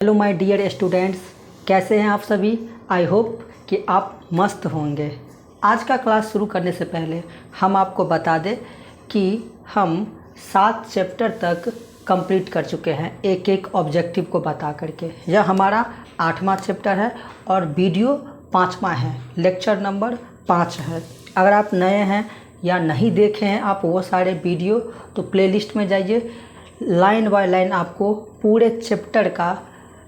Hello my dear students, कैसे हैं आप सभी। आई होप कि आप मस्त होंगे। आज का क्लास शुरू करने से पहले हम आपको बता दें कि हम 7 चैप्टर तक कंप्लीट कर चुके हैं, एक एक ऑब्जेक्टिव को बता करके। यह हमारा 8वां चैप्टर है और वीडियो 5वां है, लेक्चर नंबर 5 है। अगर आप नए हैं या नहीं देखे हैं आप वो सारे वीडियो, तो प्लेलिस्ट में जाइए, लाइन बाय लाइन आपको पूरे चैप्टर का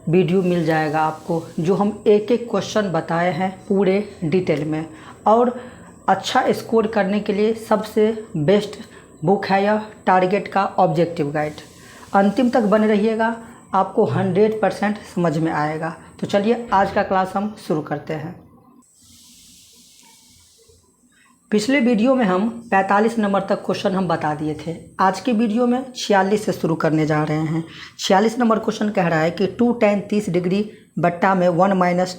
वीडियो मिल जाएगा आपको, जो हम एक एक क्वेश्चन बताए हैं पूरे डिटेल में। और अच्छा स्कोर करने के लिए सबसे बेस्ट बुक है यह टारगेट का ऑब्जेक्टिव गाइड। अंतिम तक बने रहिएगा, आपको 100% समझ में आएगा। तो चलिए आज का क्लास हम शुरू करते हैं। पिछले वीडियो में हम 45 नंबर तक क्वेश्चन हम बता दिए थे। आज के वीडियो में 46 से शुरू करने जा रहे हैं। 46 नंबर क्वेश्चन कह रहा है कि 2 tan 30 डिग्री बट्टा में 1 माइनस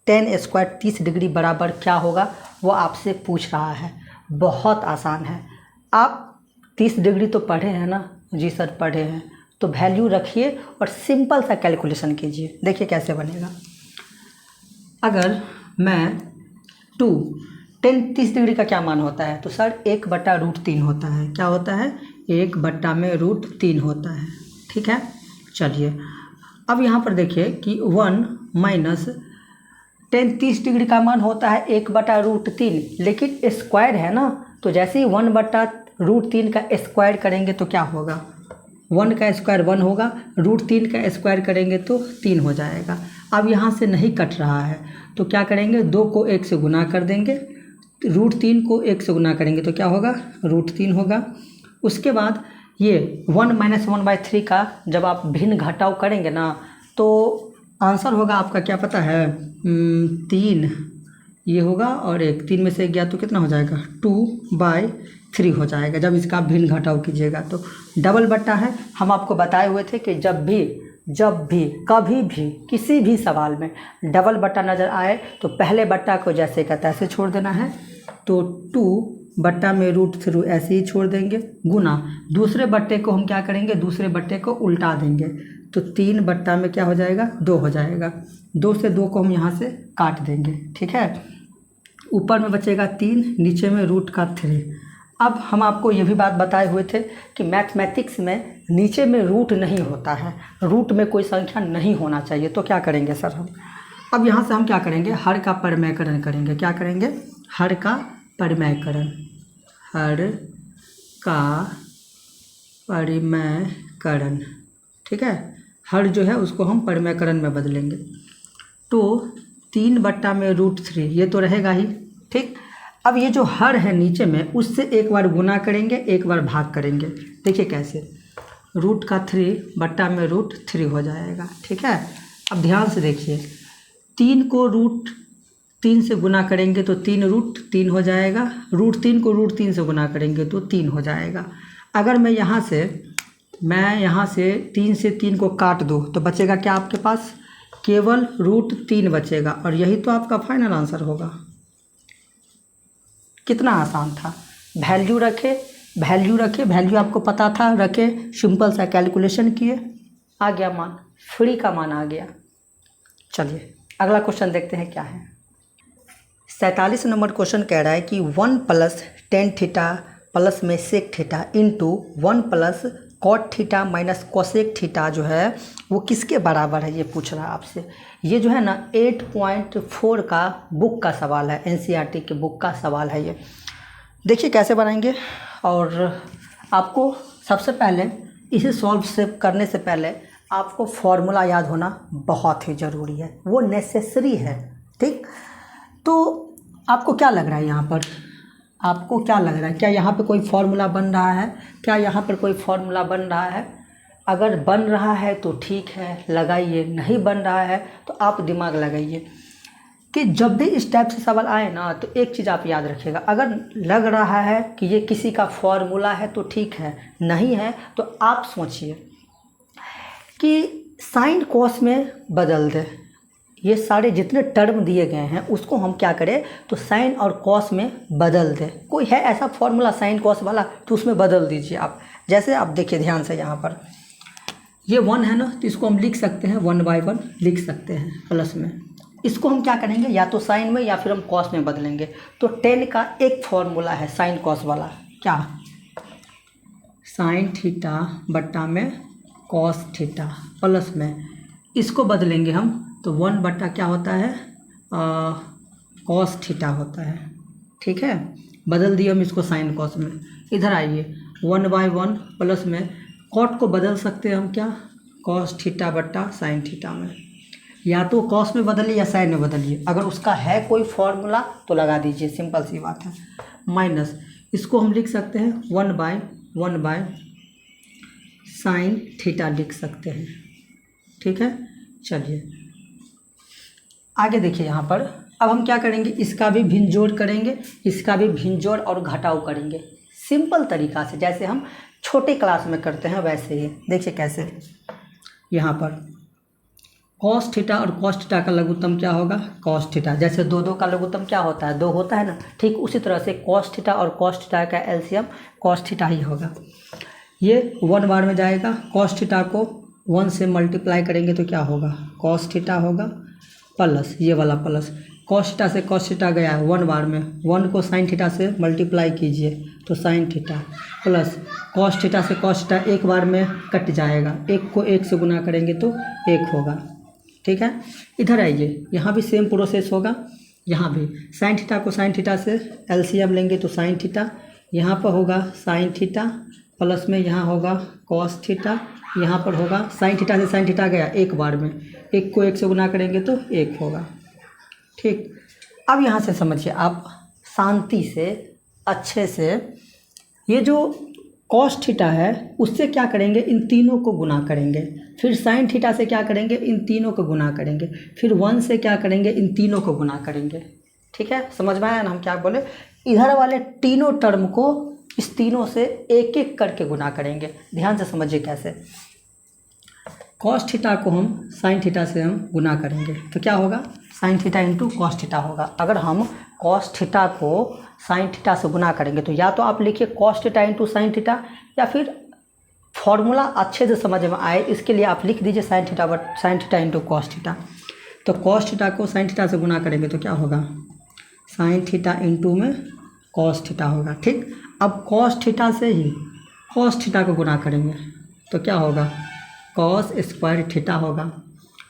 tan स्क्वायर 30 डिग्री बराबर क्या होगा, वो आपसे पूछ रहा है। बहुत आसान है। आप 30 डिग्री तो पढ़े हैं ना? जी सर पढ़े हैं। तो वैल्यू रखिए और सिंपल सा कैलकुलेशन कीजिए। देखिए कैसे बनेगा। अगर मैं 2 tan 30 डिग्री का क्या मान होता है, तो सर 1/√3 होता है। क्या होता है? 1/√3 होता है। ठीक है, चलिए अब यहाँ पर देखिए कि 1 माइनस tan 30 डिग्री का मान होता है 1/√3, लेकिन स्क्वायर है ना, तो जैसे ही 1/√3 का स्क्वायर करेंगे तो क्या होगा? 1 का स्क्वायर 1 होगा, √3 का स्क्वायर करेंगे तो 3 हो जाएगा। अब यहाँ से नहीं कट रहा है तो क्या करेंगे? 2 को 1 से गुना कर देंगे, √3 को 1 से गुना करेंगे तो क्या होगा? √3 होगा। उसके बाद ये 1 माइनस 1/3 का जब आप भिन्न घटाव करेंगे ना, तो आंसर होगा आपका, क्या पता है? 3 ये होगा और 1, 3 में से 1 गया तो कितना हो जाएगा? 2/3 हो जाएगा जब इसका भिन्न घटाव कीजिएगा। तो डबल बट्टा है। हम आपको बताए हुए थे कि जब भी कभी भी किसी भी सवाल में डबल बट्टा नज़र आए तो पहले बट्टा को जैसे का तैसे छोड़ देना है। तो 2/√3 ऐसे ही छोड़ देंगे, गुना दूसरे बट्टे को हम क्या करेंगे? दूसरे बट्टे को उल्टा देंगे, तो 3 बट्टा में क्या हो जाएगा? 2 हो जाएगा। 2 से 2 को हम यहाँ से काट देंगे। ठीक है, ऊपर में बचेगा 3, नीचे में √3। अब हम आपको ये भी बात बताए हुए थे कि मैथमेटिक्स में नीचे में रूट नहीं होता है, रूट में कोई संख्या नहीं होना चाहिए। तो क्या करेंगे सर हम? अब यहाँ से हम क्या करेंगे? हर का परिमेयकरण करेंगे। क्या करेंगे? हर का परिमेयकरण। हर का परिमेयकरण। ठीक है, हर जो है उसको हम परिमेयकरण में बदलेंगे। तो 3/√3 ये तो रहेगा ही। ठीक, अब ये जो हर है नीचे में, उससे एक बार गुना करेंगे, एक बार भाग करेंगे। देखिए कैसे, √3/√3 हो जाएगा। ठीक है, अब ध्यान से देखिए, 3 को √3 से गुना करेंगे तो 3√3 हो जाएगा, √3 को √3 से गुना करेंगे तो 3 हो जाएगा। अगर मैं यहाँ से 3 से 3 को काट दूँ तो बचेगा क्या आपके पास? केवल √3 बचेगा, और यही तो आपका फाइनल आंसर होगा। कितना आसान था। वैल्यू रखे, वैल्यू आपको पता था, रखे, सिंपल सा कैलकुलेशन किए, आ गया मान, फ्री का मान आ गया। चलिए अगला क्वेश्चन देखते हैं क्या है। 47 नंबर क्वेश्चन कह रहा है कि 1 + tan थीटा प्लस में sec theta into 1 + cot theta minus cosec theta जो है वो किसके बराबर है, ये पूछ रहा है आपसे। ये जो है ना 8.4 का बुक का सवाल है, NCERT के बुक का सवाल है ये। देखिए कैसे बनाएंगे। और आपको सबसे पहले इसे सॉल्व करने से पहले आपको फॉर्मूला याद होना बहुत ही ज़रूरी है, वो नेसेसरी है। ठीक, तो आपको क्या लग रहा है यहाँ पर? आपको क्या लग रहा है? क्या यहाँ पे कोई फार्मूला बन रहा है? क्या यहाँ पर कोई फार्मूला बन रहा है? अगर बन रहा है तो ठीक है, लगाइए। नहीं बन रहा है तो आप दिमाग लगाइए कि जब भी इस टाइप से सवाल आए ना, तो एक चीज़ आप याद रखिएगा। अगर लग रहा है कि ये किसी का फार्मूला है तो ठीक है, नहीं है तो आप सोचिए कि साइन कॉस में बदल दे। ये सारे जितने टर्म दिए गए हैं उसको हम क्या करें, तो साइन और कॉस में बदल दें। कोई है ऐसा फॉर्मूला साइन कॉस वाला, तो उसमें बदल दीजिए आप। जैसे आप देखिए ध्यान से यहाँ पर ये 1 है ना, तो इसको हम लिख सकते हैं 1/1 लिख सकते हैं प्लस में। इसको हम क्या करेंगे, या तो साइन में या फिर हम कॉस में बदलेंगे। तो tan का एक फॉर्मूला है साइन कॉस वाला, क्या, साइन थीटा बट्टा में कॉस थीटा प्लस में, इसको बदलेंगे हम तो 1 बट्टा क्या होता है, कॉस थीटा होता है। ठीक है, बदल दिए हम इसको साइन कॉस में। इधर आइए 1/1 प्लस में कॉट को बदल सकते हैं हम क्या, कॉस थीटा बट्टा साइन थीटा में। या तो कॉस में बदलिए या साइन में बदलिए, अगर उसका है कोई फॉर्मूला तो लगा दीजिए, सिंपल सी बात है। माइनस इसको हम लिख सकते हैं 1/1 साइन थीटा लिख सकते हैं। ठीक है, चलिए आगे देखिए यहाँ पर। अब हम क्या करेंगे, इसका भी भिन्न जोड़ करेंगे, इसका भी भिन्न जोड़ और घटाव करेंगे सिंपल तरीका से, जैसे हम छोटे क्लास में करते हैं वैसे ही। देखिए कैसे, यहाँ पर कॉस थीटा और कॉस थीटा का लघुत्तम क्या होगा, कॉस थीटा। जैसे 2 का लघुत्तम क्या होता है, 2 होता है ना, ठीक उसी तरह से कॉस थीटा और कॉस थीटा का एलसीएम कॉस थीटा ही होगा। ये 1 बार में जाएगा, कॉस थीटा को 1 से मल्टीप्लाई करेंगे तो क्या होगा, कॉस थीटा होगा प्लस ये वाला प्लस, कॉस थीटा से कॉस थीटा गया 1 बार में, 1 को साइन थीटा से मल्टीप्लाई कीजिए तो sine theta plus cos theta से कॉस थीटा एक बार में कट जाएगा, 1 को 1 से गुना करेंगे तो 1 होगा। ठीक है, इधर आइए, यहाँ भी सेम प्रोसेस होगा। यहाँ भी साइन थीटा को साइन थीटा से एलसीएम लेंगे तो साइन थीटा, यहाँ पर होगा साइन थीटा प्लस में यहाँ होगा कॉस थीटा, यहाँ पर होगा साइन थीटा से साइन थीटा गया एक बार में, 1 को 1 से गुना करेंगे तो 1 होगा। ठीक, अब यहाँ से समझिए आप शांति से अच्छे से, ये जो कॉस थीटा है उससे क्या करेंगे, इन तीनों को गुना करेंगे, फिर साइन थीटा से क्या करेंगे, इन तीनों को गुना करेंगे, फिर 1 से क्या करेंगे, इन तीनों को गुना करेंगे। ठीक है, समझ में आया ना हम क्या बोले। इधर वाले तीनों टर्म को इस तीनों से एक एक करके गुना करेंगे। ध्यान से समझिए कैसे, कॉस थीटा को हम साइन थीटा से हम गुना करेंगे तो क्या होगा, sign theta into cos theta होगा। अगर हम कॉस थीटा को साइन थीटा से गुना करेंगे तो या तो आप लिखिए cos theta into sine theta, या फिर फॉर्मूला अच्छे से समझ में आए इसके लिए आप लिख दीजिए sign theta into cos theta. तो कॉस थीटा को साइन थीटा से गुना करेंगे तो क्या होगा, साइन थीटा इंटू में कॉस थीटा होगा। ठीक, अब कॉस थीटा से ही कॉस थीटा को गुना करेंगे तो क्या होगा, कॉस स्क्वायर थीटा होगा।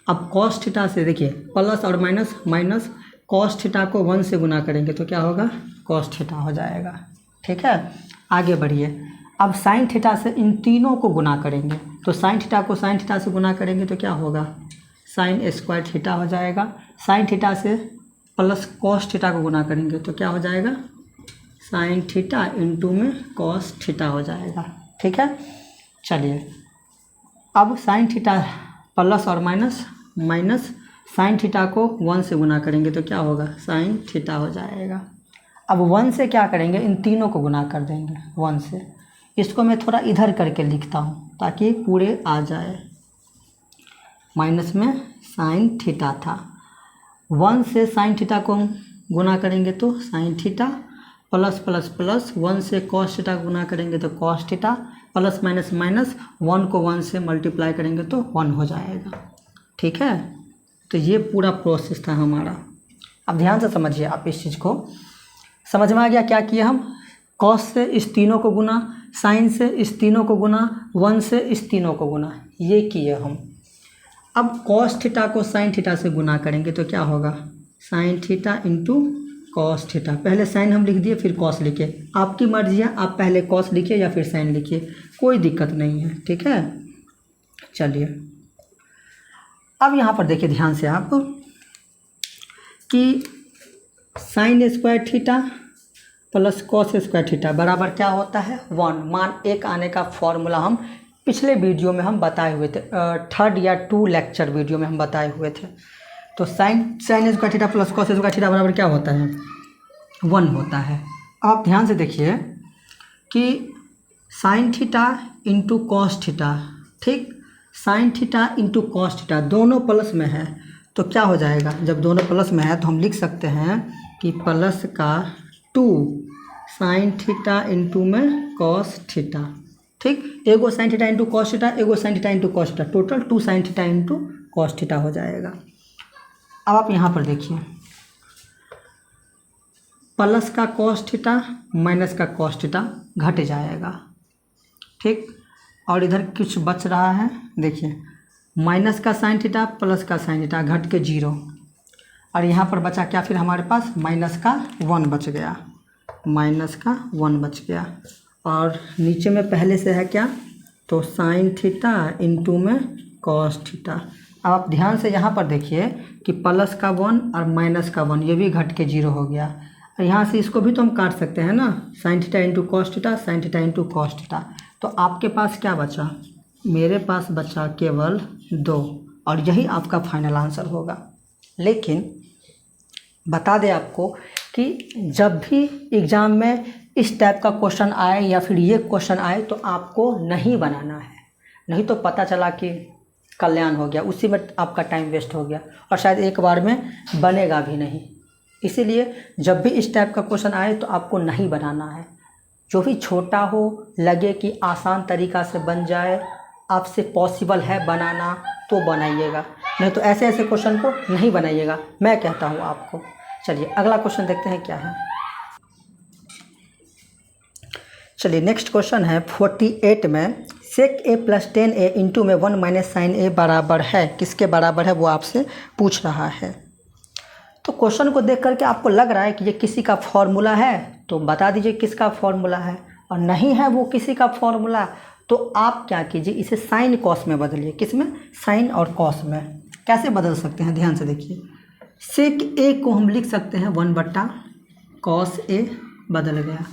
अब कॉस थीटा से देखिए प्लस और माइनस, माइनस कॉस थीटा को 1 से गुना करेंगे तो क्या होगा, कॉस थीटा हो जाएगा। ठीक है, आगे बढ़िए। अब साइन थीटा से इन तीनों को गुना करेंगे तो साइन थीटा को साइन थीटा से गुना करेंगे तो क्या होगा, साइन स्क्वायर थीटा हो जाएगा। साइन थीटा से प्लस कॉस थीटा को गुना करेंगे तो क्या हो जाएगा, साइन थीटा इंटू में कॉस थीटा हो जाएगा। ठीक है, चलिए अब साइन थीटा प्लस और माइनस, माइनस साइन थीटा को 1 से गुना करेंगे तो क्या होगा, साइन थीटा हो जाएगा। अब 1 से क्या करेंगे, इन तीनों को गुना कर देंगे 1 से। इसको मैं थोड़ा इधर करके लिखता हूँ ताकि पूरे आ जाए। माइनस में साइन थीटा था, 1 से साइन थीटा को गुना करेंगे तो sine theta, plus plus plus 1 से कॉस थीटा गुना करेंगे तो cos theta, plus minus minus 1 को 1 से मल्टीप्लाई करेंगे तो 1 हो जाएगा। ठीक है, तो ये पूरा प्रोसेस था हमारा। अब ध्यान से समझिए आप इस चीज़ को, समझ में आ गया क्या किया हम, कॉस से इस तीनों को गुना, साइन से इस तीनों को गुना, 1 से इस तीनों को गुना, ये किए हम। अब कॉस थीटा को साइन थीटा से गुना करेंगे तो क्या होगा, sign theta into cos theta. पहले साइन हम लिख दिए फिर कॉस लिखे, आपकी मर्जी है, आप पहले कॉस लिखिए या फिर साइन लिखिए, कोई दिक्कत नहीं है। ठीक है, चलिए अब यहाँ पर देखिए ध्यान से आप कि sine square theta plus cos square theta बराबर क्या होता है, 1। मान 1 आने का फॉर्मूला हम पिछले वीडियो में हम बताए हुए थे, 3rd या 2 लेक्चर वीडियो में हम बताए हुए थे। तो sine square theta plus cos square theta बराबर क्या होता है, 1 होता है। आप ध्यान से देखिए कि sine theta into cos theta, ठीक, sine theta into cos theta दोनों प्लस में है तो क्या हो जाएगा, जब दोनों प्लस में है तो हम लिख सकते हैं कि प्लस का 2 साइन थीटा इंटू में कॉस थीटा। ठीक। एगो sine theta into cos theta, एगो sine theta into cos theta, total 2 sine theta into cos theta हो जाएगा। अब आप यहाँ पर देखिए, प्लस का कॉस थीटा माइनस का कॉस थीटा घट जाएगा, ठीक। और इधर कुछ बच रहा है, देखिए माइनस का साइन थीटा प्लस का साइन थीटा घट के 0, और यहाँ पर बचा क्या फिर हमारे पास, माइनस का 1 बच गया, माइनस का 1 बच गया। और नीचे में पहले से है क्या, तो साइन थीटा इंटू में कॉस थीटा। अब आप ध्यान से यहाँ पर देखिए कि प्लस का 1 और माइनस का 1 ये भी घट के 0 हो गया। और यहाँ से इसको भी तो हम काट सकते हैं ना, sign theta into cos theta, sign theta into cos theta. तो आपके पास क्या बचा, मेरे पास बचा केवल 2, और यही आपका फाइनल आंसर होगा। लेकिन बता दें आपको कि जब भी एग्ज़ाम में इस टाइप का क्वेश्चन आए या फिर ये क्वेश्चन आए तो आपको नहीं बनाना है, नहीं तो पता चला कि कल्याण हो गया, उसी में आपका टाइम वेस्ट हो गया और शायद एक बार में बनेगा भी नहीं। इसीलिए जब भी इस टाइप का क्वेश्चन आए तो आपको नहीं बनाना है। जो भी छोटा हो, लगे कि आसान तरीक़ा से बन जाए, आपसे पॉसिबल है बनाना तो बनाइएगा, नहीं तो ऐसे ऐसे क्वेश्चन को नहीं बनाइएगा, मैं कहता हूँ आपको। चलिए अगला क्वेश्चन देखते हैं क्या है। चलिए नेक्स्ट क्वेश्चन है 48 में, सेक ए प्लस 10a इंटू में 1 माइनस साइन ए बराबर है, किसके बराबर है वो आपसे पूछ रहा है। तो क्वेश्चन को देख करके आपको लग रहा है कि ये किसी का फॉर्मूला है तो बता दीजिए किसका फॉर्मूला है, और नहीं है वो किसी का फॉर्मूला तो आप क्या कीजिए, इसे साइन कॉस में बदलिए। किस में, साइन और कॉस में। कैसे बदल सकते हैं, ध्यान से देखिए। सेक ए को हम लिख सकते हैं 1 कॉस ए, बदल गया।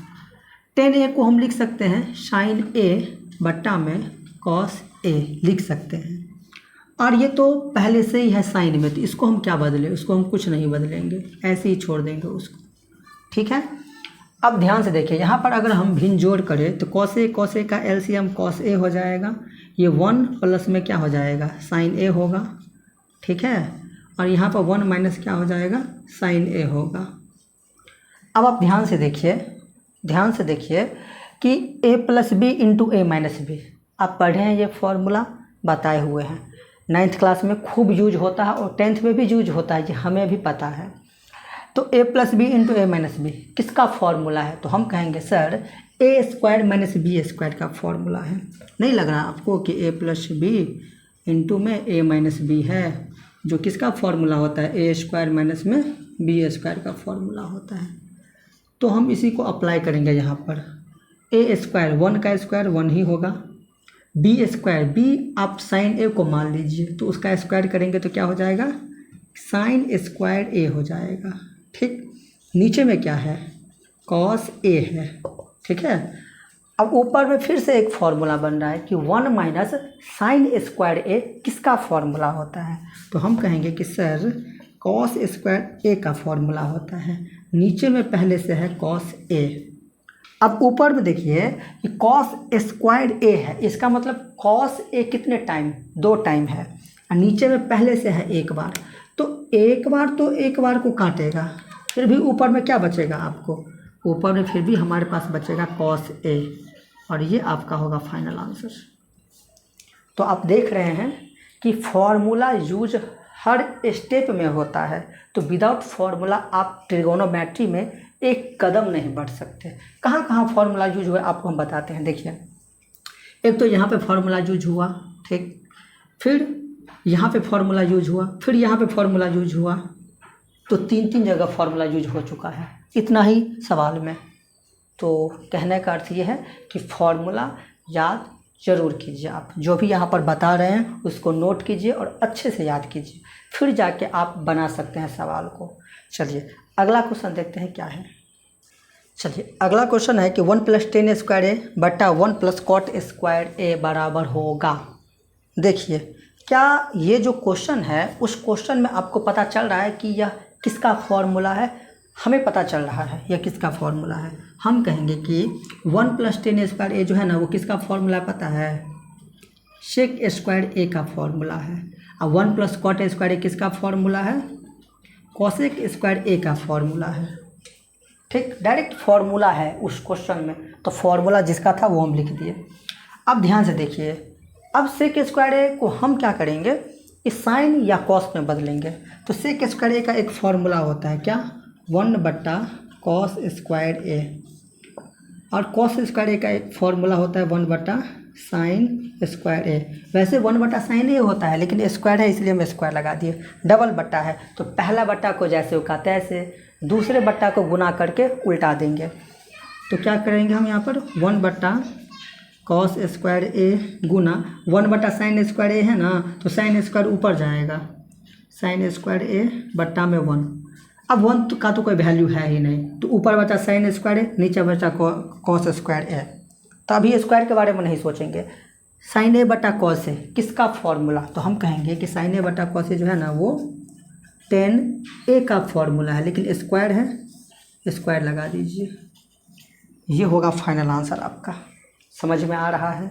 10a को हम लिख सकते हैं साइन ए बट्टा में कॉस ए लिख सकते हैं, और ये तो पहले से ही है साइन में, तो इसको हम क्या बदलें, उसको हम कुछ नहीं बदलेंगे, ऐसे ही छोड़ देंगे उसको, ठीक है। अब ध्यान से देखिए, यहाँ पर अगर हम भिन्न जोड़ करें तो कॉस ए का एलसीएम कॉस ए हो जाएगा, ये 1 प्लस में क्या हो जाएगा, साइन ए होगा, ठीक है। और यहाँ पर 1 माइनस क्या हो जाएगा, साइन ए होगा। अब आप ध्यान से देखिए कि a plus b into a minus b, आप पढ़े हैं, ये फॉर्मूला बताए हुए हैं, 9th क्लास में खूब यूज होता है और 10th में भी यूज होता है, ये हमें भी पता है। तो a plus b into a minus b किसका फॉर्मूला है, तो हम कहेंगे sir a square minus b square का फॉर्मूला है। नहीं लग रहा आपको कि a प्लस बी इंटू में ए माइनस बी है, जो किसका फॉर्मूला होता है, ए स्क्वायर माइनस में बी स्क्वायर का फॉर्मूला होता है। तो हम इसी को अप्लाई करेंगे यहाँ पर। ए स्क्वायर 1 का स्क्वायर 1 ही होगा, बी स्क्वायर, बी आप साइन ए को मान लीजिए तो उसका स्क्वायर करेंगे तो क्या हो जाएगा, साइन स्क्वायर ए हो जाएगा, ठीक। नीचे में क्या है, कॉस ए है, ठीक है। अब ऊपर में फिर से एक फॉर्मूला बन रहा है कि 1 माइनस साइन स्क्वायर ए किसका फॉर्मूला होता है, तो हम कहेंगे कि सर कॉस स्क्वायर ए का फॉर्मूला होता है। नीचे में पहले से है कॉस ए। अब ऊपर में देखिए कि कॉस स्क्वायर ए है, इसका मतलब कॉस ए कितने टाइम, 2 टाइम है, और नीचे में पहले से है 1 बार, तो एक बार को काटेगा, फिर भी ऊपर में क्या बचेगा आपको, ऊपर में फिर भी हमारे पास बचेगा कॉस ए, और ये आपका होगा फाइनल आंसर। तो आप देख रहे हैं कि फॉर्मूला यूज हर स्टेप में होता है, तो विदाउट फॉर्मूला आप ट्रिगोनोमेट्री में एक कदम नहीं बढ़ सकते। कहाँ कहाँ फॉर्मूला यूज हुआ आपको हम बताते हैं। देखिए, एक तो यहाँ पे फॉर्मूला यूज हुआ, ठीक, फिर यहाँ पे फॉर्मूला यूज हुआ, फिर यहाँ पे फॉर्मूला यूज हुआ, तो 3 जगह फॉर्मूला यूज हो चुका है इतना ही सवाल में। तो कहने का अर्थ ये है कि फॉर्मूला याद ज़रूर कीजिए, आप जो भी यहाँ पर बता रहे हैं उसको नोट कीजिए और अच्छे से याद कीजिए, फिर जाके आप बना सकते हैं सवाल को। चलिए अगला क्वेश्चन देखते हैं क्या है। चलिए अगला क्वेश्चन है कि 1 प्लस 10 स्क्वायर ए बटा 1 प्लस कॉट स्क्वायर ए बराबर होगा। देखिए क्या ये जो क्वेश्चन है उस क्वेश्चन में आपको पता चल रहा है कि यह किसका फॉर्मूला है, हमें पता चल रहा है यह किसका फॉर्मूला है। हम कहेंगे कि 1 प्लस 10 स्क्वायर ए जो है ना वो किसका फॉर्मूला पता है, सेक स्क्वायर ए का फॉर्मूला है। और 1 प्लस कॉट स्क्वायर ए किसका फॉर्मूला है, कॉसेक स्क्वायर ए का फॉर्मूला है, ठीक। डायरेक्ट फॉर्मूला है उस क्वेश्चन में, तो फॉर्मूला जिसका था वो हम लिख दिए। अब ध्यान से देखिए, अब सेक स्क्वायर ए को हम क्या करेंगे, इस साइन या कॉस में बदलेंगे। तो सेक स्क्वायर ए का एक फॉर्मूला होता है क्या, 1/कॉस स्क्वायर ए, और कॉस स्क्वायर ए का एक फॉर्मूला होता है 1/साइन स्क्वायर ए। वैसे 1/साइन ए होता है, लेकिन स्क्वायर है इसलिए हम स्क्वायर लगा दिए। डबल बट्टा है तो पहला बट्टा को जैसे होगा तैसे, दूसरे बट्टा को गुना करके उल्टा देंगे। तो क्या करेंगे हम यहाँ पर 1/कॉस स्क्वायर ए गुना 1/साइन स्क्वायर ए है ना, तो साइन स्क्वायर ऊपर जाएगा, साइन स्क्वायर ए बट्टा में 1। अब 1 का तो कोई वैल्यू है ही नहीं, तो ऊपर बचा साइन स्क्वायर ए, नीचे बचा कॉस स्क्वायर ए। तो अभी स्क्वायर के बारे में नहीं सोचेंगे। साइन ए बटा कॉस ए किसका फॉर्मूला, तो हम कहेंगे कि साइन ए बटा कॉस ए जो है ना वो tan ए का फॉर्मूला है, लेकिन स्क्वायर है, स्क्वायर लगा दीजिए। ये होगा फाइनल आंसर आपका। समझ में आ रहा है?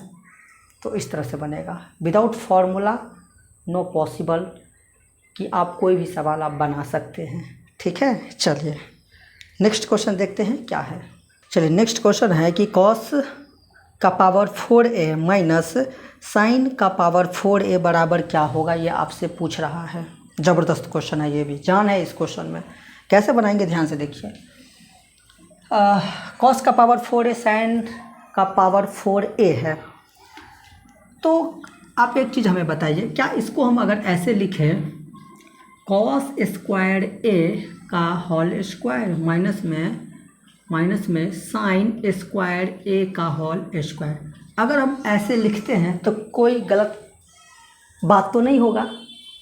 तो इस तरह से बनेगा। विदाउट फार्मूला नो पॉसिबल कि आप कोई भी सवाल आप बना सकते हैं। ठीक है, चलिए नेक्स्ट क्वेश्चन देखते हैं क्या है। चलिए नेक्स्ट क्वेश्चन है कि कॉस का पावर 4a माइनस साइन का पावर 4a बराबर क्या होगा, ये आपसे पूछ रहा है। ज़बरदस्त क्वेश्चन है, ये भी जान है इस क्वेश्चन में। कैसे बनाएंगे ध्यान से देखिए। कॉस का पावर 4a साइन का पावर 4a है, तो आप एक चीज़ हमें बताइए, क्या इसको हम अगर ऐसे लिखें कॉस स्क्वायर ए का होल स्क्वायर माइनस में साइन स्क्वायर ए का होल स्क्वायर, अगर हम ऐसे लिखते हैं तो कोई गलत बात तो नहीं होगा?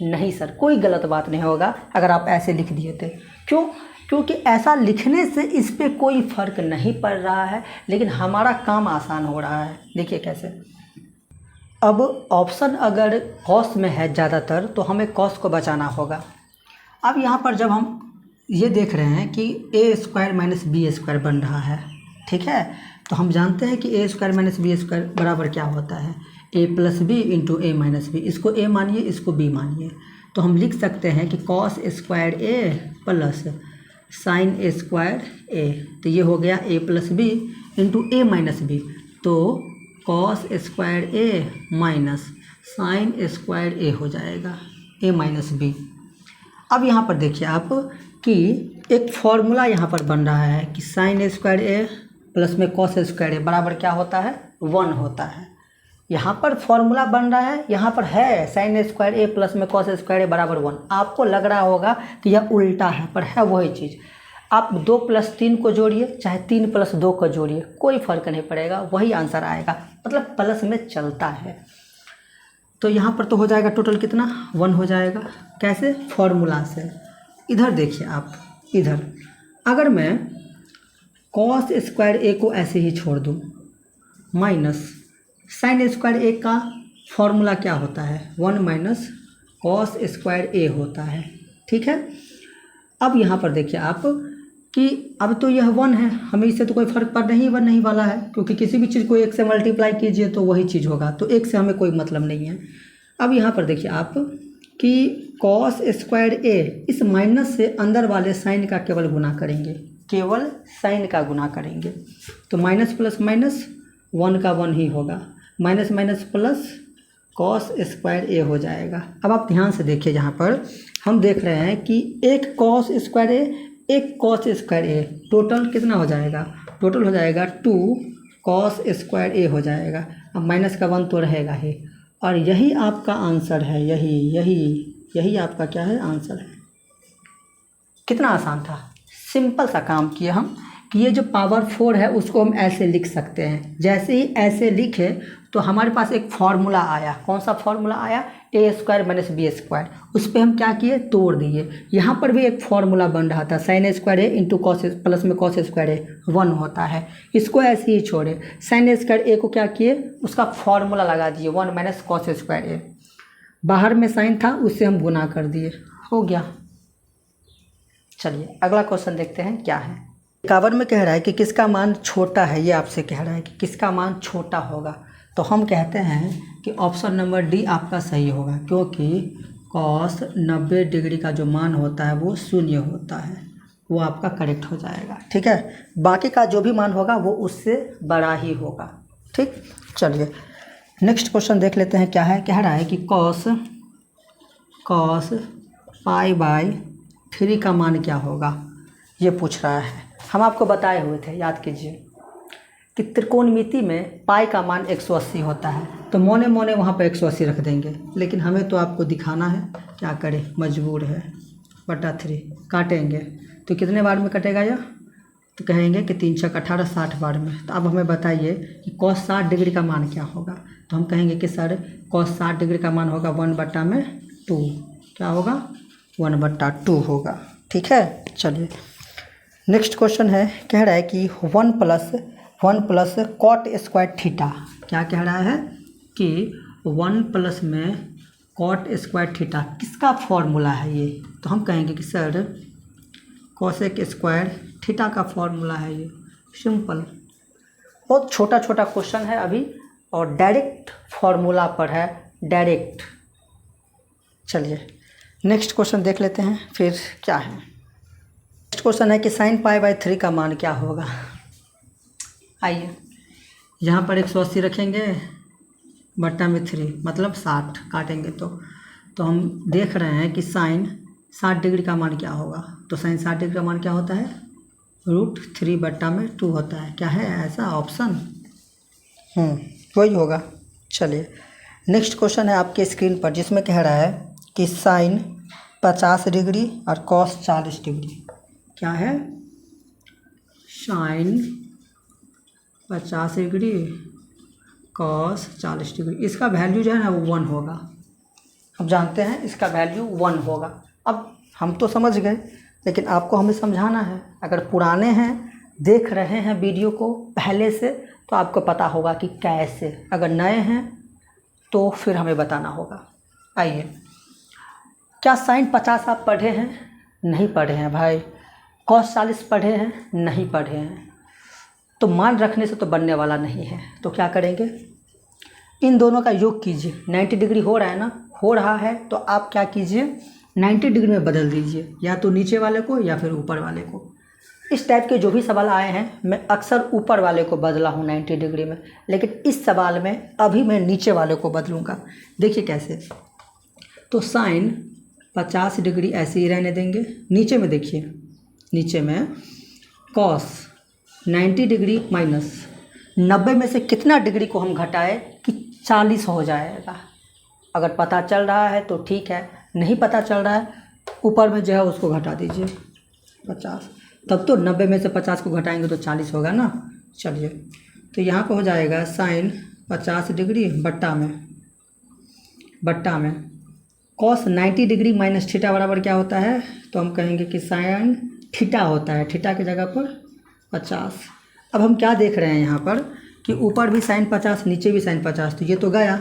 नहीं सर, कोई गलत बात नहीं होगा अगर आप ऐसे लिख दिए थे। क्यों? क्योंकि ऐसा लिखने से इस पे कोई फ़र्क नहीं पड़ रहा है, लेकिन हमारा काम आसान हो रहा है। देखिए कैसे। अब ऑप्शन अगर कॉस में है ज़्यादातर तो हमें कॉस को बचाना होगा। अब यहाँ पर जब हम ये देख रहे हैं कि ए स्क्वायर माइनस बी स्क्वायर बन रहा है, ठीक है, तो हम जानते हैं कि ए स्क्वायर माइनस बी स्क्वायर बराबर क्या होता है, ए plus b into a minus B. इसको ए मानिए, इसको बी मानिए, तो हम लिख सकते हैं कि कॉस स्क्वायर ए प्लस साइन स्क्वायर ए। तो ये हो गया ए plus b into a minus B, तो cos square A minus sine square A हो जाएगा, ए माइनस बी। अब यहाँ पर देखिए आप कि एक फॉर्मूला यहाँ पर बन रहा है कि साइन स्क्वायर ए प्लस में कॉस स्क्वायर ए बराबर क्या होता है, 1 होता है। यहाँ पर फॉर्मूला बन रहा है, यहाँ पर है साइन स्क्वायर ए प्लस में कॉस स्क्वायर ए बराबर 1। आपको लग रहा होगा कि यह उल्टा है, पर है वही चीज़। आप 2 + 3 को जोड़िए, चाहे 3 + 2 को जोड़िए, कोई फ़र्क नहीं पड़ेगा, वही आंसर आएगा। मतलब प्लस में चलता है। तो यहाँ पर तो हो जाएगा टोटल कितना, 1 हो जाएगा। कैसे? फॉर्मूला से। इधर देखिए आप, इधर अगर मैं कॉस स्क्वायर ए को ऐसे ही छोड़ दूँ माइनस साइन स्क्वायर ए का फॉर्मूला क्या होता है, 1 माइनस कॉस स्क्वायर ए होता है। ठीक है, अब यहाँ पर देखिए आप कि अब तो यह 1 है, हमें इससे तो कोई फ़र्क पड़ नहीं वाला है, क्योंकि किसी भी चीज़ को 1 से मल्टीप्लाई कीजिए तो वही चीज़ होगा, तो 1 से हमें कोई मतलब नहीं है। अब यहाँ पर देखिए आप कि कॉस स्क्वायर ए, इस माइनस से अंदर वाले साइन का केवल गुना करेंगे, केवल साइन का गुना करेंगे, तो माइनस प्लस माइनस 1 का 1 ही होगा, minus minus plus cos square A हो जाएगा। अब आप ध्यान से देखिए, यहाँ पर हम देख रहे हैं कि एक कॉस स्क्वायर ए, एक कॉस स्क्वायर ए, टोटल कितना हो जाएगा, टोटल हो जाएगा 2 कॉस स्क्वायर ए हो जाएगा। अब माइनस का 1 तो रहेगा ही, और यही आपका आंसर है, यही आपका क्या है, आंसर है। कितना आसान था, सिंपल सा काम किए हम कि ये जो पावर 4 है उसको हम ऐसे लिख सकते हैं। जैसे ही ऐसे लिखे तो हमारे पास एक फार्मूला आया। कौन सा फार्मूला आया, ए स्क्वायर माइनस बी स्क्वायर। उस पर हम क्या किए, तोड़ दिए। यहाँ पर भी एक फार्मूला बन रहा था, साइन स्क्वायर ए इंटू कॉस प्लस में कॉस स्क्वायर ए 1 होता है। इसको ऐसे ही छोड़े, साइन स्क्वायर ए को क्या किए, उसका फार्मूला लगा दिए 1 माइनस कॉस स्क्वायर ए। बाहर में साइन था, उससे हम गुना कर दिए, हो गया। चलिए अगला क्वेश्चन देखते हैं क्या है। 51 में कह रहा है कि किसका मान छोटा है, ये आपसे कह रहा है कि किसका मान छोटा होगा। तो हम कहते हैं कि ऑप्शन नंबर डी आपका सही होगा, क्योंकि कॉस 90 डिग्री का जो मान होता है वो 0 होता है, वो आपका करेक्ट हो जाएगा। ठीक है, बाकी का जो भी मान होगा वो उससे बड़ा ही होगा। ठीक, चलिए नेक्स्ट क्वेश्चन देख लेते हैं क्या है। कह रहा है कि कॉस पाई बाई 3 का मान क्या होगा, ये पूछ रहा है। हम आपको बताए हुए थे, याद कीजिए कि त्रिकोणमिति में पाई का मान 180 होता है, तो मोने मोने वहाँ पे 180 रख देंगे, लेकिन हमें तो आपको दिखाना है, क्या करें, मजबूर है। बटा 3 काटेंगे तो कितने बार में कटेगा यह, तो कहेंगे कि 3 छक 18 60 बार में। तो अब हमें बताइए कि cos 60 डिग्री का मान क्या होगा। तो हम कहेंगे कि सर cos 60 डिग्री का मान होगा 1/2, क्या होगा 1/2 होगा। ठीक है, चलिए नेक्स्ट क्वेश्चन है। कह रहा है कि 1 प्लस कॉट स्क्वायर थीटा, क्या कह रहा है कि 1 प्लस में कॉट स्क्वायर थीटा किसका फॉर्मूला है ये। तो हम कहेंगे कि सर कोसेक स्क्वायर थीटा का फॉर्मूला है ये। सिंपल, बहुत छोटा छोटा क्वेश्चन है अभी, और डायरेक्ट फॉर्मूला पर है, डायरेक्ट। चलिए नेक्स्ट क्वेश्चन देख लेते हैं फिर क्या है। नेक्स्ट क्वेश्चन है कि साइन पाई बाई 3 का मान क्या होगा। आइए, यहाँ पर 180 रखेंगे, बट्टा में 3 मतलब 60 काटेंगे तो हम देख रहे हैं कि साइन 60 डिग्री का मान क्या होगा। तो साइन 60 डिग्री का मान क्या होता है, √3/2 होता है। क्या है ऐसा ऑप्शन, वही होगा। चलिए नेक्स्ट क्वेश्चन है आपके स्क्रीन पर, जिसमें कह रहा है कि साइन 50 डिग्री और कॉस 40 डिग्री। क्या है, साइन 50 डिग्री कॉस 40 डिग्री, इसका वैल्यू जो है ना वो 1 होगा। हम जानते हैं इसका वैल्यू 1 होगा। अब हम तो समझ गए, लेकिन आपको हमें समझाना है। अगर पुराने हैं, देख रहे हैं वीडियो को पहले से, तो आपको पता होगा कि कैसे। अगर नए हैं तो फिर हमें बताना होगा। आइए, क्या साइन 50 आप पढ़े हैं? नहीं पढ़े हैं भाई। कॉस 40 पढ़े हैं? नहीं पढ़े हैं। तो मान रखने से तो बनने वाला नहीं है। तो क्या करेंगे, इन दोनों का योग कीजिए। 90 डिग्री हो रहा है ना, हो रहा है तो आप क्या कीजिए, 90 डिग्री में बदल दीजिए, या तो नीचे वाले को या फिर ऊपर वाले को। इस टाइप के जो भी सवाल आए हैं, मैं अक्सर ऊपर वाले को बदला हूँ 90 डिग्री में, लेकिन इस सवाल में अभी मैं नीचे वाले को बदलूँगा। देखिए कैसे। तो साइन 50 डिग्री ऐसे ही रहने देंगे। नीचे में देखिए, नीचे में कॉस 90 डिग्री माइनस 90 में से कितना डिग्री को हम घटाए कि 40 हो जाएगा। अगर पता चल रहा है तो ठीक है, नहीं पता चल रहा है, ऊपर में जो है उसको घटा दीजिए 50। तब तो 90 में से 50 को घटाएंगे तो 40 होगा ना। चलिए, तो यहाँ पे हो जाएगा साइन 50 डिग्री बट्टा में कॉस 90 डिग्री माइनस थीटा बराबर क्या होता है। तो हम कहेंगे कि साइन थीटा होता है, थीटा की जगह पर 50। अब हम क्या देख रहे हैं यहाँ पर कि ऊपर भी साइन 50, नीचे भी साइन 50। तो ये तो गया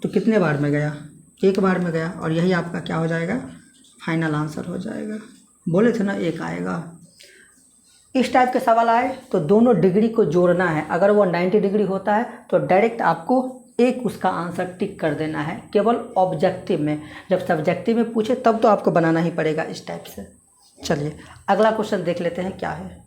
तो कितने बार में गया, एक बार में गया, और यही आपका क्या हो जाएगा, फाइनल आंसर हो जाएगा। बोले थे ना 1 आएगा। इस टाइप के सवाल आए तो दोनों डिग्री को जोड़ना है। अगर वो 90 डिग्री होता है तो डायरेक्ट आपको एक उसका आंसर टिक कर देना है, केवल ऑब्जेक्टिव में। जब सब्जेक्टिव में पूछे तब तो आपको बनाना ही पड़ेगा इस टाइप से। चलिए अगला क्वेश्चन देख लेते हैं क्या है।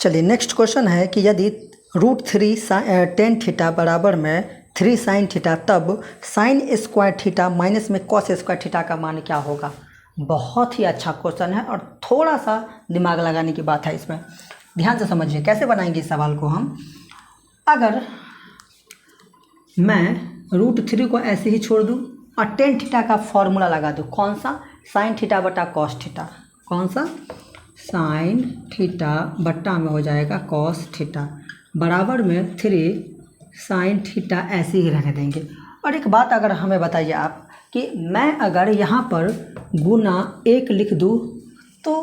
चलिए नेक्स्ट क्वेश्चन है कि यदि √3 tan थीटा बराबर में 3 sin थीटा, तब साइन स्क्वायर थीटा माइनस में कॉस स्क्वायर थीटा का मान क्या होगा। बहुत ही अच्छा क्वेश्चन है और थोड़ा सा दिमाग लगाने की बात है इसमें। ध्यान से समझिए कैसे बनाएंगे इस सवाल को हम। अगर मैं √3 को ऐसे ही छोड़ दूँ और tan थीटा का फॉर्मूला लगा दूँ, कौन सा, साइन थीटा बटा कॉस थीटा, कौन सा, साइन थीटा बट्टा में हो जाएगा कॉस थीटा, बराबर में 3 साइन थीटा ऐसे ही रहने देंगे। और एक बात अगर हमें बताइए आप कि मैं अगर यहाँ पर गुना 1 लिख दूँ तो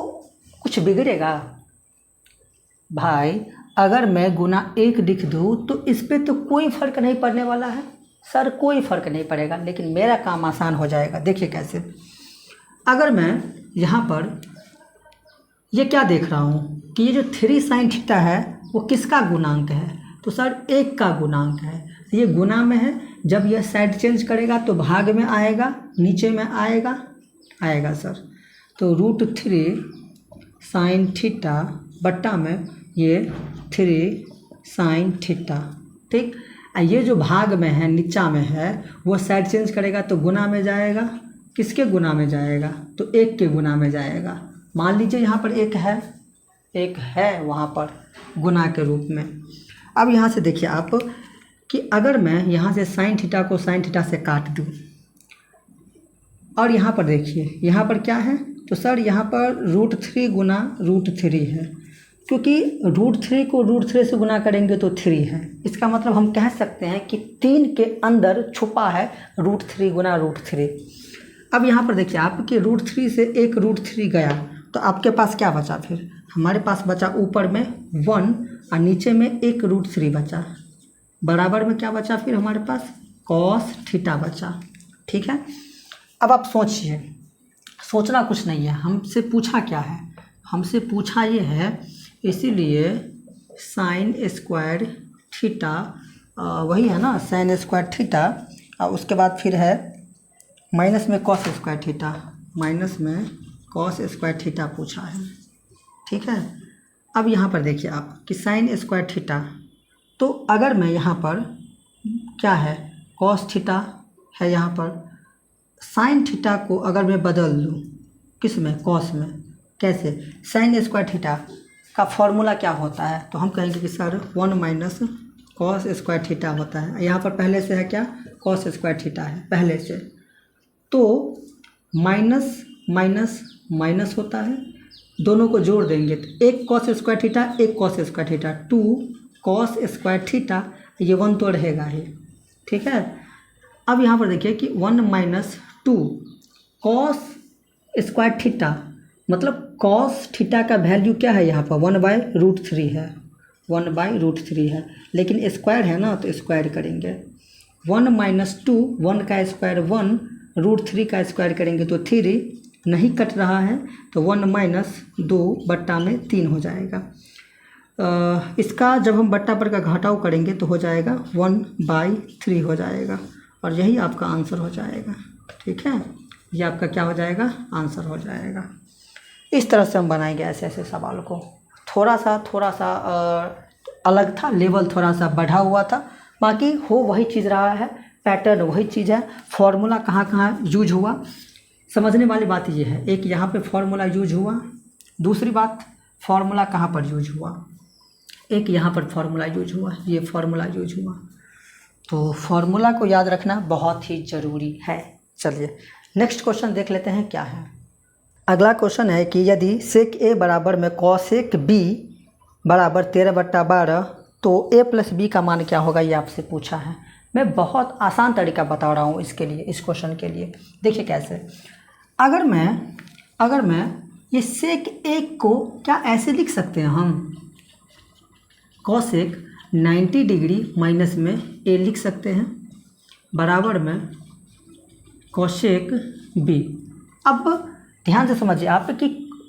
कुछ बिगड़ेगा भाई। अगर मैं गुना 1 लिख दूँ तो इस पर तो कोई फ़र्क नहीं पड़ने वाला है सर, कोई फ़र्क नहीं पड़ेगा, लेकिन मेरा काम आसान हो जाएगा। देखिए कैसे। अगर मैं यहाँ पर ये क्या देख रहा हूँ कि ये जो 3 साइन थीटा है वो किसका गुणांक है, तो सर 1 का गुणांक है। ये गुना में है, जब यह साइड चेंज करेगा तो भाग में आएगा, नीचे में आएगा सर। तो √3 साइन थीटा बट्टा में ये 3 साइन थीटा ठीक। ये जो भाग में है, नीचा में है, वो साइड चेंज करेगा तो गुना में जाएगा। किसके गुना में जाएगा? तो 1 के गुना में जाएगा। मान लीजिए यहाँ पर एक है वहाँ पर गुना के रूप में। अब यहाँ से देखिए आप कि अगर मैं यहाँ से साइन थीटा को साइन थीटा से काट दूँ और यहाँ पर देखिए यहाँ पर क्या है, तो सर यहाँ पर √3 गुना √3 है, क्योंकि √3 को √3 से गुना करेंगे तो 3 है। इसका मतलब हम कह सकते हैं कि 3 के अंदर छुपा है √3 गुना √3। अब यहाँ पर देखिए आप कि √3 से एक √3 गया तो आपके पास क्या बचा? फिर हमारे पास बचा ऊपर में 1 और नीचे में एक √3 बचा, बराबर में क्या बचा? फिर हमारे पास cos थीटा बचा। ठीक है। अब आप सोचिए, सोचना कुछ नहीं है, हमसे पूछा क्या है? हमसे पूछा ये है, इसीलिए साइन स्क्वायर थीटा, वही है ना साइन स्क्वायर थीटा, और उसके बाद फिर है माइनस में कॉस स्क्वायर थीटा, माइनस में कॉस स्क्वायर थीटा पूछा है। ठीक है। अब यहाँ पर देखिए आप कि साइन स्क्वायर थीटा, तो अगर मैं यहाँ पर क्या है कॉस थीटा है, यहाँ पर साइन थीटा को अगर मैं बदल दूँ किस में? कॉस में। कैसे? साइन स्क्वायर थीटा का फॉर्मूला क्या होता है? तो हम कहेंगे कि sir 1 minus cos square theta होता है। यहाँ पर पहले से है क्या? कॉस स्क्वायर थीटा है पहले से, तो माइनस माइनस माइनस होता है, दोनों को जोड़ देंगे तो एक कॉस स्क्वायर थीटा एक cos square theta, 2 cos square theta, ये 1 तो रहेगा ही। ठीक है। अब यहाँ पर देखिए कि 1 माइनस 2 कॉस स्क्वायर थीटा, मतलब कॉस थीटा का वैल्यू क्या है यहाँ पर? 1/√3 है, 1/√3 है, लेकिन स्क्वायर है ना तो स्क्वायर करेंगे। 1 माइनस 2, 1 का स्क्वायर 1, √3 का स्क्वायर करेंगे तो 3, नहीं कट रहा है तो 1 माइनस 2 बट्टा में 3 हो जाएगा। इसका जब हम बट्टा पर का घटाव करेंगे तो हो जाएगा 1/3 हो जाएगा, और यही आपका आंसर हो जाएगा। ठीक है, ये आपका क्या हो जाएगा? आंसर हो जाएगा। इस तरह से हम बनाएंगे ऐसे ऐसे सवाल को। थोड़ा सा अलग था, लेवल थोड़ा सा बढ़ा हुआ था, बाकी हो वही चीज़ रहा है, पैटर्न वही चीज़ है। फॉर्मूला कहाँ कहाँ यूज हुआ, समझने वाली बात ये है। एक यहाँ पे फॉर्मूला यूज हुआ, दूसरी बात फॉर्मूला कहाँ पर यूज हुआ, एक यहाँ पर फॉर्मूला यूज हुआ, ये फॉर्मूला यूज हुआ। तो फॉर्मूला को याद रखना बहुत ही ज़रूरी है। चलिए नेक्स्ट क्वेश्चन देख लेते हैं क्या है। अगला क्वेश्चन है कि यदि सेक ए बराबर में कॉसेक बी बराबर 13/12 तो a प्लस बी का मान क्या होगा, ये आपसे पूछा है। मैं बहुत आसान तरीका बता रहा हूँ इसके लिए, इस क्वेश्चन के लिए। देखिए कैसे, अगर मैं ये सेक ए को क्या ऐसे लिख सकते हैं हम, कॉसेक 90 डिग्री माइनस में ए लिख सकते हैं बराबर में कॉसेक बी। अब ध्यान से समझिए आप कि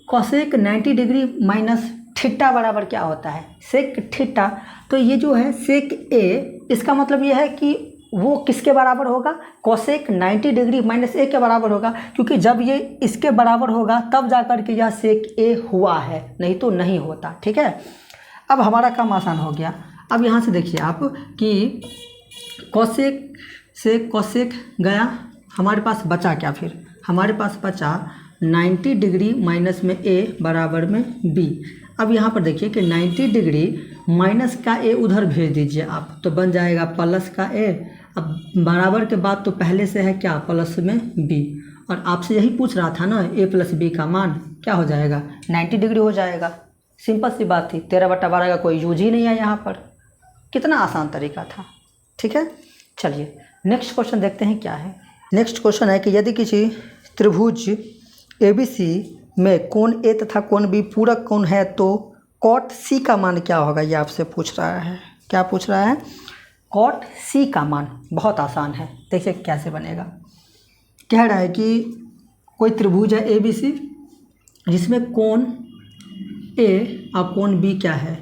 कॉसेक 90 डिग्री माइनस थीटा बराबर क्या होता है, सेक थीटा। तो ये जो है सेक ए, इसका मतलब ये है कि वो किसके बराबर होगा, कॉसेक 90 डिग्री माइनस ए के बराबर होगा, क्योंकि जब ये इसके बराबर होगा तब जाकर के यह सेक ए हुआ है, नहीं तो नहीं होता। ठीक है। अब हमारा काम आसान हो गया। अब यहाँ से देखिए आप कि कॉसेक से कॉसेक गया, हमारे पास बचा क्या? फिर हमारे पास बचा 90 डिग्री माइनस में ए बराबर में बी। अब यहाँ पर देखिए कि 90 डिग्री माइनस का ए उधर भेज दीजिए आप, तो बन जाएगा प्लस का ए। अब बराबर के बाद तो पहले से है क्या, प्लस में बी, और आपसे यही पूछ रहा था ना, ए प्लस बी का मान क्या हो जाएगा, 90 डिग्री हो जाएगा। सिंपल सी बात थी, 13/12 का कोई यूज ही नहीं है यहाँ पर। कितना आसान तरीका था। ठीक है। चलिए नेक्स्ट क्वेश्चन देखते हैं क्या है। नेक्स्ट क्वेश्चन है कि यदि किसी त्रिभुज ABC में कोण ए तथा कोण बी पूरक कोण है तो कॉट सी का मान क्या होगा, ये आपसे पूछ रहा है। क्या पूछ रहा है? कॉट सी का मान। बहुत आसान है, देखिए कैसे बनेगा। कह रहा है कि कोई त्रिभुज है ABC जिसमें कोण ए और कोण बी क्या है,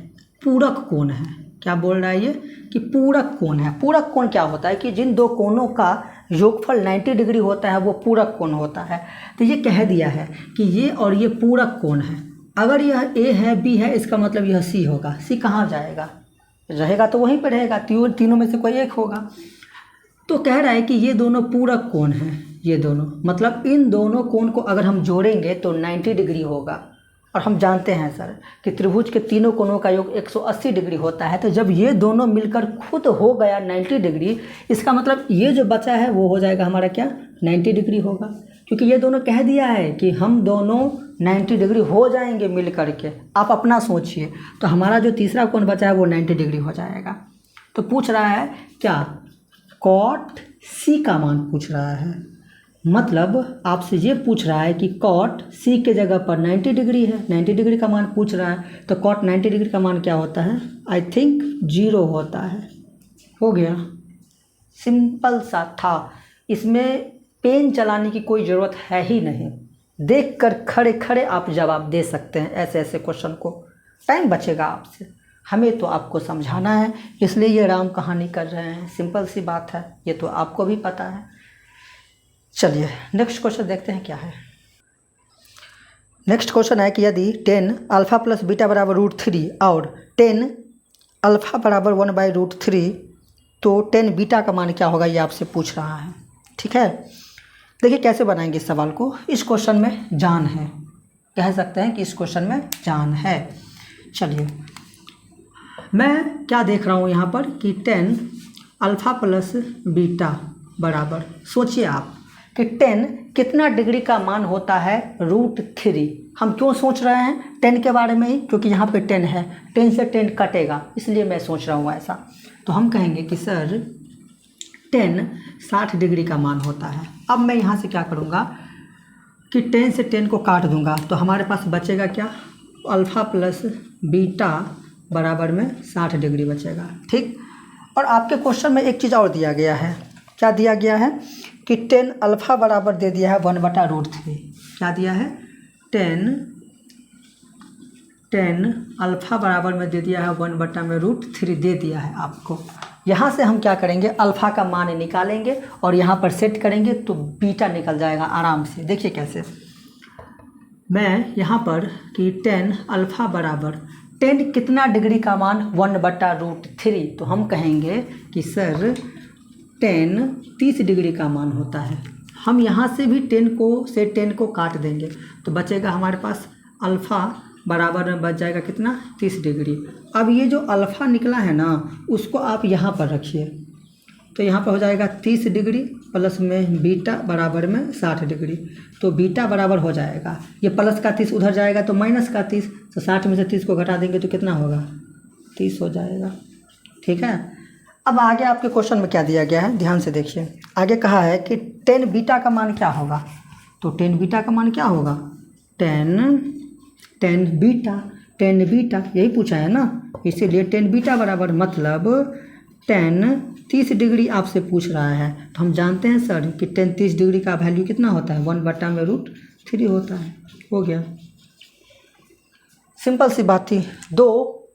पूरक कोण है। क्या बोल रहा है ये कि पूरक कोण है। पूरक कोण क्या होता है कि जिन दो कोणों का योगफल 90 डिग्री होता है वो पूरक कोण होता है। तो ये कह दिया है कि ये और ये पूरक कोण है। अगर यह ए है बी है, इसका मतलब यह सी होगा। सी कहाँ जाएगा, रहेगा तो वहीं पर रहेगा, तीनों में से कोई एक होगा। तो कह रहा है कि ये दोनों पूरक कोण हैं, ये दोनों, मतलब इन दोनों कोण को अगर हम जोड़ेंगे तो 90 डिग्री होगा। और हम जानते हैं सर कि त्रिभुज के तीनों कोणों का योग 180 डिग्री होता है। तो जब ये दोनों मिलकर खुद हो गया 90 डिग्री, इसका मतलब ये जो बचा है वो हो जाएगा हमारा क्या, 90 डिग्री होगा, क्योंकि ये दोनों कह दिया है कि हम दोनों 90 डिग्री हो जाएंगे मिल करके। आप अपना सोचिए, तो हमारा जो तीसरा कोण बचा है वो 90 डिग्री हो जाएगा। तो पूछ रहा है क्या, कॉट सी का मान पूछ रहा है, मतलब आपसे ये पूछ रहा है कि कॉट सी के जगह पर 90 डिग्री है, 90 डिग्री का मान पूछ रहा है। तो कॉट 90 डिग्री का मान क्या होता है, आई थिंक 0 होता है। हो गया, सिंपल सा था, इसमें पेन चलाने की कोई ज़रूरत है ही नहीं, देखकर खड़े खड़े आप जवाब दे सकते हैं ऐसे ऐसे क्वेश्चन को। टाइम बचेगा आपसे, हमें तो आपको समझाना है, इसलिए ये राम कहानी कर रहे हैं, सिंपल सी बात है, ये तो आपको भी पता है। चलिए नेक्स्ट क्वेश्चन देखते हैं क्या है। नेक्स्ट क्वेश्चन है कि यदि 10 अल्फ़ा प्लस बीटा बराबर √3 और 10 अल्फ़ा बराबर 1/√3 तो 10 बीटा का मान क्या होगा, ये आपसे पूछ रहा है। ठीक है, देखिए कैसे बनाएंगे इस सवाल को। इस क्वेश्चन में जान है, कह सकते हैं कि इस क्वेश्चन में जान है। चलिए मैं क्या देख रहा हूँ यहाँ पर कि 10 अल्फ़ा प्लस बीटा बराबर, सोचिए आप कि 10 कितना डिग्री का मान होता है, √3। हम क्यों सोच रहे हैं 10 के बारे में ही, क्योंकि यहाँ पे 10 है, 10 से 10 कटेगा, इसलिए मैं सोच रहा हूँ ऐसा। तो हम कहेंगे कि सर 10 60 डिग्री का मान होता है। अब मैं यहाँ से क्या करूँगा कि 10 से 10 को काट दूँगा, तो हमारे पास बचेगा क्या, अल्फ़ा प्लस बीटा बराबर में 60 डिग्री बचेगा। ठीक, और आपके क्वेश्चन में एक चीज़ और दिया गया है, क्या दिया गया है कि 10 अल्फ़ा बराबर दे दिया है 1/√3। क्या दिया है, 10 अल्फ़ा बराबर में दे दिया है 1/√3 दे दिया है आपको। यहाँ से हम क्या करेंगे, अल्फ़ा का मान निकालेंगे और यहाँ पर सेट करेंगे तो बीटा निकल जाएगा आराम से। देखिए कैसे, मैं यहाँ पर कि 10 अल्फ़ा बराबर 10 कितना डिग्री का मान 1/√3, तो हम कहेंगे कि सर 10 30 डिग्री का मान होता है। हम यहाँ से भी 10 को काट देंगे तो बचेगा हमारे पास अल्फ़ा बराबर में बच जाएगा कितना, 30 डिग्री। अब ये जो अल्फ़ा निकला है ना, उसको आप यहाँ पर रखिए, तो यहाँ पर हो जाएगा 30 डिग्री प्लस में बीटा बराबर में 60 डिग्री। तो बीटा बराबर हो जाएगा, ये प्लस का 30 उधर जाएगा तो माइनस का 30, तो 60 में से 30 को घटा देंगे तो कितना होगा, 30 हो जाएगा। ठीक है, अब आगे आपके क्वेश्चन में क्या दिया गया है, ध्यान से देखिए। आगे कहा है कि 10 बीटा का मान क्या होगा, तो 10 बीटा का मान क्या होगा, 10 बीटा यही पूछा है ना, इसीलिए 10 बीटा बराबर मतलब 10 30 डिग्री आपसे पूछ रहा है। तो हम जानते हैं सर कि 10 30 डिग्री का वैल्यू कितना होता है, 1/√3 होता है। हो गया, सिंपल सी बात थी। दो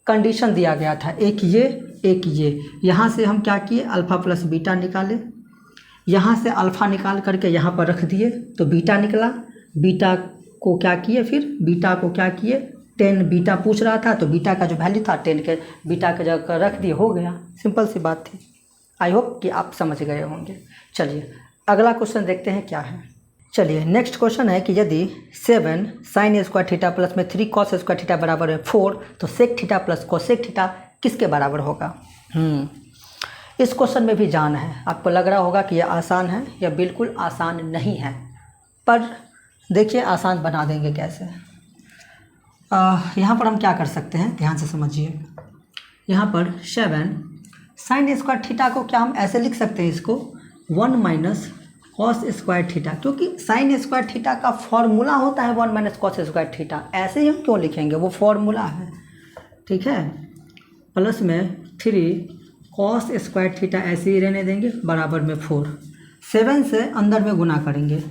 कंडीशन दिया गया था, एक ये। यहाँ से हम क्या किए, अल्फ़ा प्लस बीटा निकाले, यहाँ से अल्फ़ा निकाल करके यहाँ पर रख दिए तो बीटा निकला। बीटा को क्या किए, फिर बीटा को क्या किए, 10 बीटा पूछ रहा था तो बीटा का जो वैल्यू था 10 के बीटा के जगह रख दिए, हो गया, सिंपल सी बात थी। आई होप कि आप समझ गए होंगे। चलिए अगला क्वेश्चन देखते हैं क्या है। चलिए नेक्स्ट क्वेश्चन है कि यदि 7 sin स्क्वायर थीटा प्लस में 3 cos स्क्वायर थीटा बराबर है 4, तो sec theta plus cosec theta किसके बराबर होगा। इस क्वेश्चन में भी जान है। आपको लग रहा होगा कि यह आसान है, यह बिल्कुल आसान नहीं है, पर देखिए आसान बना देंगे कैसे। यहाँ पर हम क्या कर सकते हैं, ध्यान से समझिए। यहाँ पर 7 sin स्क्वायर थीटा को क्या हम ऐसे लिख सकते हैं, इसको 1 - cos स्क्वायर थीटा, क्योंकि sin स्क्वायर थीटा का फॉर्मूला होता है 1 - cos स्क्वायर थीटा। ऐसे ही हम क्यों लिखेंगे, वो फॉर्मूला है। ठीक है, प्लस में 3 cos स्क्वायर थीटा ऐसे ही रहने देंगे बराबर में 4। 7 से अंदर में गुना करेंगे,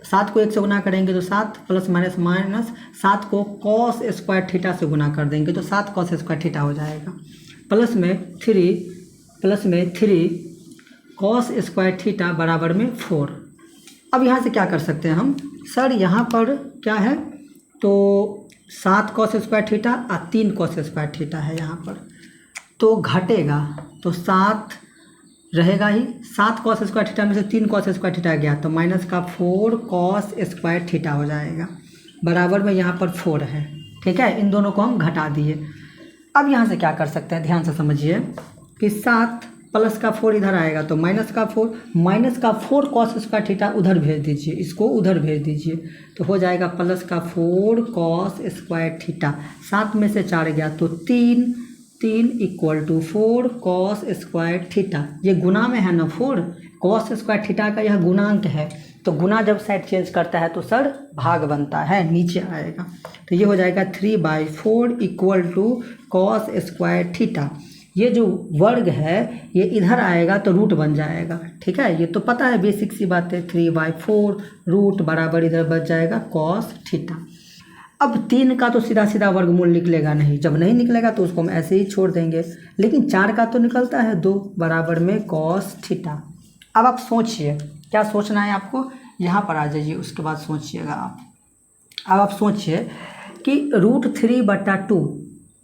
7 को 1 से गुना करेंगे तो 7 प्लस माइनस 7 को cos स्क्वायर थीटा से गुना कर देंगे तो 7 cos स्क्वायर थीटा हो जाएगा। प्लस में 3 cos स्क्वायर थीटा बराबर में 4। अब यहाँ से क्या कर सकते हैं हम, सर यहाँ पर क्या है, तो 7 cos स्क्वायर थीटा और 3 cos स्क्वायर थीटा है यहाँ पर, तो घटेगा, तो 7 रहेगा ही। 7 कॉस स्क्वायर थीटा में से 3 कॉस स्क्वायर थीटा गया तो माइनस का 4 कॉस स्क्वायर थीटा हो जाएगा, बराबर में यहाँ पर 4 है। ठीक है, इन दोनों को हम घटा दिए। अब यहाँ से क्या कर सकते हैं, ध्यान से समझिए कि 7 प्लस का 4 इधर आएगा तो माइनस का 4 कॉस स्क्वायर थीटा उधर भेज दीजिए, इसको उधर भेज दीजिए, तो हो जाएगा प्लस का 4 कॉस स्क्वायर थीटा। 7 में से 4 गया तो 3 equal to 4 cos square theta. ये गुना में है ना, 4 कॉस स्क्वायर थीटा का यह गुणांक है, तो गुना जब साइड चेंज करता है तो सर भाग बनता है, नीचे आएगा। तो ये हो जाएगा 3/4 equal to cos square theta. ये जो वर्ग है ये इधर आएगा तो रूट बन जाएगा। ठीक है, ये तो पता है, बेसिक सी बात है। 3/4 रूट बराबर इधर बच जाएगा कॉस थीटा। अब 3 का तो सीधा सीधा वर्गमूल निकलेगा नहीं, जब नहीं निकलेगा तो उसको हम ऐसे ही छोड़ देंगे, लेकिन 4 का तो निकलता है 2 बराबर में कॉस थीटा। अब आप सोचिए क्या सोचना है आपको, यहाँ पर आ जाइए, उसके बाद सोचिएगा आप। अब आप सोचिए कि √3/2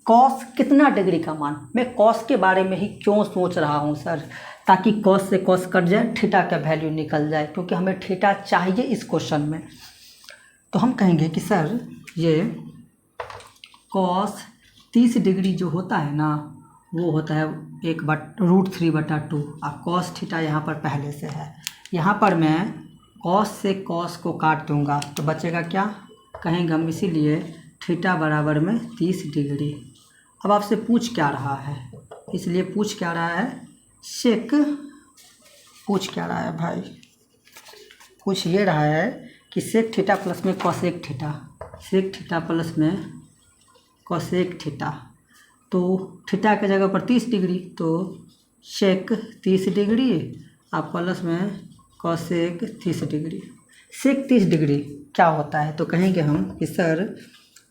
कॉस कितना डिग्री का मान। मैं कॉस के बारे में ही क्यों सोच रहा हूँ सर, ताकि कॉस से कॉस कट जाए, थीटा का वैल्यू निकल जाए, क्योंकि हमें थीटा चाहिए इस क्वेश्चन में। तो हम कहेंगे कि सर ये कॉस 30 डिग्री जो होता है ना, वो होता है √3/2। अब कॉस थीटा यहाँ पर पहले से है, यहाँ पर मैं कॉस से कॉस को काट दूंगा तो बचेगा क्या, कहेंगे हम इसीलिए थीटा बराबर में 30 डिग्री। अब आपसे पूछ क्या रहा है, इसलिए पूछ क्या रहा है, सेक पूछ क्या रहा है भाई, पूछ ये रहा है कि सेक थीटा प्लस में cosec theta, sec theta plus में कॉसेक थीटा, तो थीटा के जगह पर 30 डिग्री, तो सेक 30 डिग्री आप प्लस में कॉसेक 30 डिग्री। सेक 30 डिग्री क्या होता है, तो कहेंगे हम कि सर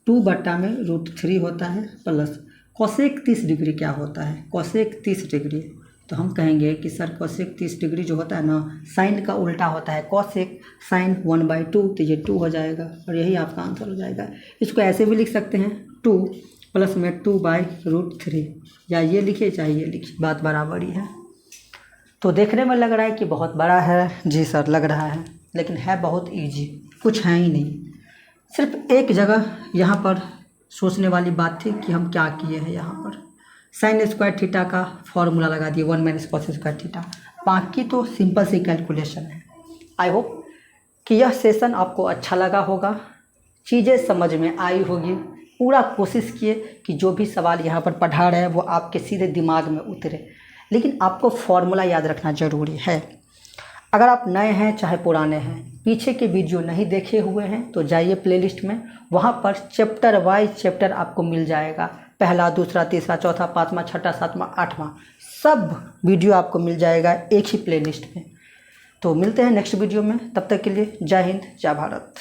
2/√3 होता है, प्लस कॉसेक 30 डिग्री क्या होता है, कॉसेक 30 डिग्री। तो हम कहेंगे कि सर कॉसेक 30 डिग्री जो होता है ना, साइन का उल्टा होता है कॉसेक, साइन 1/2, तो ये 2 हो जाएगा और यही आपका आंसर हो जाएगा। इसको ऐसे भी लिख सकते हैं 2 प्लस में 2/√3, या ये लिखिए चाहे ये लिखिए, बात बराबर ही है। तो देखने में लग रहा है कि बहुत बड़ा है, जी सर लग रहा है, लेकिन है बहुत ईजी, कुछ है ही नहीं। सिर्फ एक जगह यहाँ पर सोचने वाली बात थी कि हम क्या किए हैं, यहाँ पर साइन स्क्वायर थीटा का फॉर्मूला लगा दिए 1 - कॉस स्क्वायर थीटा, बाकी तो सिंपल सी कैलकुलेशन है। आई होप कि यह सेशन आपको अच्छा लगा होगा, चीज़ें समझ में आई होगी। पूरा कोशिश किए कि जो भी सवाल यहाँ पर पढ़ा रहे हैं वो आपके सीधे दिमाग में उतरे, लेकिन आपको फॉर्मूला याद रखना ज़रूरी है। अगर आप नए हैं चाहे पुराने हैं, पीछे के वीडियो नहीं देखे हुए हैं तो जाइए प्लेलिस्ट में, वहाँ पर चैप्टर वाइज चैप्टर आपको मिल जाएगा, पहला, दूसरा, तीसरा, चौथा, 5वां, 6वां, 7वां, 8वां, सब वीडियो आपको मिल जाएगा एक ही प्लेलिस्ट में। तो मिलते हैं नेक्स्ट वीडियो में, तब तक के लिए जय हिंद, जय भारत।